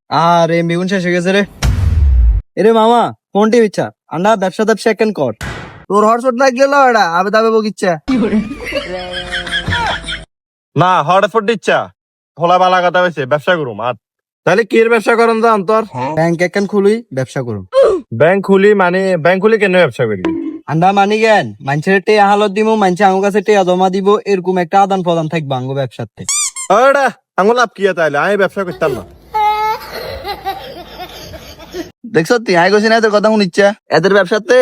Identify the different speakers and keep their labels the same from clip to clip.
Speaker 1: আরে বেগুন শেষ হয়ে গেছে রে। এরে মামা কোনটি ইচ্ছা আন্ডা ব্যবসা কেন কর। তোর হরসট না গেল এটা আবে দাবে বকিচ্ছা।
Speaker 2: না হঠাৎ ইচ্ছা খোলা বালা কথা হয়েছে ব্যবসা করুম আর তাহলে কি এর ব্যবসা করেন তো অন্তর
Speaker 1: ব্যাংক অ্যাকাউন্ট খুলুই ব্যবসা করুম।
Speaker 2: ব্যাংক খুলি কেন ব্যবসা করি
Speaker 1: আন্ডা মানি জ্ঞান মানুষের টে হালত দিমু মানুষ আমার কাছে টেয়া জমা দিব এরকম একটা আদান প্রদান থাকবে আঙ্গ ব্যবসাতে।
Speaker 2: ওটা আঙুল লাভ কি তাইলে আমি ব্যবসা করতাম না।
Speaker 1: দেখছ তুই আই গেছি না তোর কথা শুনিচ্ছা এদের ব্যবসাতে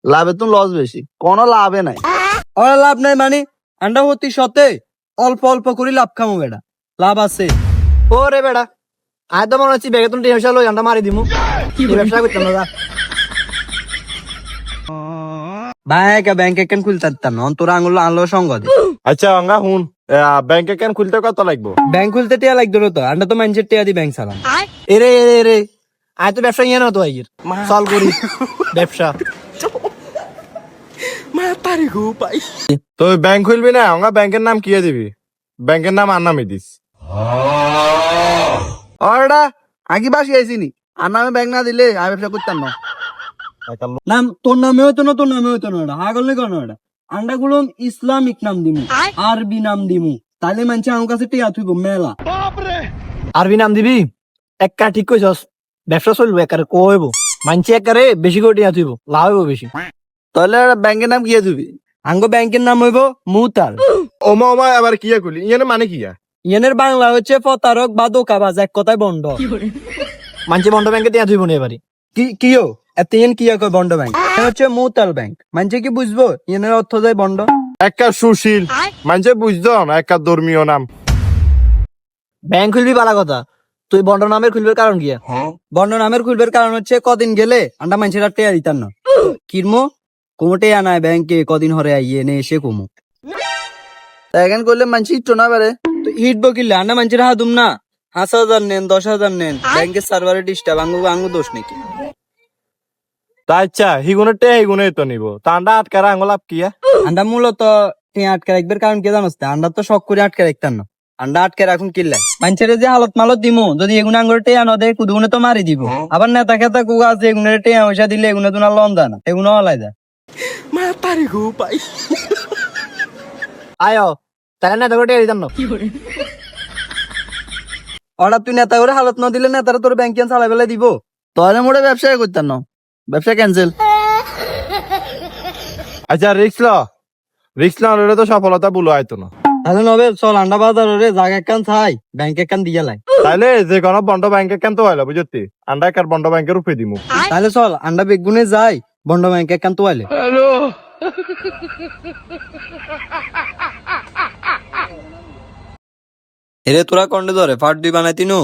Speaker 1: লাভে তো লস বেশি কোনো লাভে নাই। ওরা লাভ নাই মানে আন্ডা হতি সতে অল্প অল্প করে লাভ খামো বেড়া লাভ আছে। ও রে বেড়া আয় তো মনে হচ্ছে বেগে তুমি টেনশন লই আন্ডা মারি দিমু ব্যবসা করতাম না। ব্যাংক অ্যাকাউন্ট খুলতে পারতাম না তোর আঙুল আনলো সঙ্গ দে।
Speaker 2: আচ্ছা অঙ্গা হুন ব্যাংক অ্যাকাউন্ট খুলতে কত লাগবে
Speaker 1: ব্যাংক খুলতে টিয়া লাগতো তো আন্ডা তো মানুষের টিয়া দি ব্যাংক চালাম। এরে এরে এরে আয় তো ব্যবসা ইয়ে না তো আইয়ের চল করি ব্যবসা।
Speaker 2: তো ব্যাংক খুলবি না অঙ্গা ব্যাংকের নাম কি দিবি ব্যাংকের নাম আর নামই দিস।
Speaker 1: ওটা আগে বাসি আইসিনি আর নামে ব্যাংক না দিলে আমি ব্যবসা করতাম না। নাম তোর নামে হইতো না তোর নামে হইতো না এটা আগল নেই কোনো এটা আন্ডা গুলো ইসলামিক নাম দিমু আরবি নাম দিমু তাহলে মানছে আমার কাছে টিয়া থুইব মেলা। আরবি নাম দিবি একা ঠিক কইছস ব্যবসা চলবো একারে কইব মানছে একারে বেশি করে টিয়া থুইব লাভ হইব বেশি। তাহলে ব্যাংকের নাম কি দিবি আঙ্গ ব্যাংকের নাম হইব মুতাল।
Speaker 2: ওমা আবার কিয়া খুলি ইয়ে মানে কিয়া
Speaker 1: ইয়েনের বাংলা হচ্ছে প্রতারক বা দোকাবাজ এক কথায় বন্ড। মানছে বন্ড ব্যাংকে টিয়া থুইব না এবারে কিও এতেন কি কয় বন্ড ব্যাংক হচ্ছে মুতাল ব্যাংক মানছে কি বুঝবো ইয়েনের অর্থ যায় বন্ড।
Speaker 2: একটা সুশীল মানে বুঝতো না একটা ধর্মীয় নাম।
Speaker 1: ব্যাংক খুলবি বালা কথা তুই বন্ড নামের খুলবার কারণ কি বন্ড নামের খুলবার কারণ হচ্ছে কদিন গেলে আন্ডা মানুষের টেয়া দিতাম না কিরমো কোমোটে আনায় ব্যাংকে কদিন হরে আইয়ে নে এসে কমু এখন করলে মানুষ ইট না পারে তো ইট বকিলে আন্ডা মানুষের হাতুম না 5,000 নেন 10,000 নেন ব্যাংকের সার্ভারে ডিস্টার্ব আঙ্গু দোষ নাকি।
Speaker 2: তা আচ্ছা হিগুনে তো নিব তা আন্ডা আটকারা আঙুল লাভ কিয়া
Speaker 1: আন্ডা মূলত টিয়া আটকে রাখবার কারণ কি জানোস আন্ডা তো শখ করে আটকে রাখতাম না আন্ডা আটকে রাখুন কিল্লাই মানুষের যে হালত মালত দিমু যদি এগুলো আঙ্গুর টেয়া ন দেয় কুদুগুনে তো মারি দিব আবার নেতা খেতা কুগা আছে এগুনের টেয়া পয়সা দিলে এগুলো তো না লন দেয় না এগুলো হলাই দেয়। আয়ো তাহলে নেতা করে টেয়া দিতাম না অর্ডার তুই নেতা করে হালত না দিলে নেতারা তোর ব্যাংক চালাই বেলা দিব তাহলে মোড়ে ব্যবসা করতাম না ব্যবসা ক্যান্সেল।
Speaker 2: আচ্ছা রিক্স ল তো সফলতা বলো আইতো না
Speaker 1: তাহলে নবে চল আন্ডা বাজার রে জায়গা একখান চাই ব্যাংক একখান দিয়া লাই
Speaker 2: তাইলে যে কোনো বন্ড ব্যাংকে কেন তো হইলো বুঝতি আন্ডা একার বন্ড ব্যাংকের উপরে দিমু।
Speaker 1: তাহলে চল আন্ডা বেগুনে যাই বন্ড ব্যাংক একখান তো আইলে এরে তোরা কন্ডে ধরে পার্ট 2 বানাইতি নো।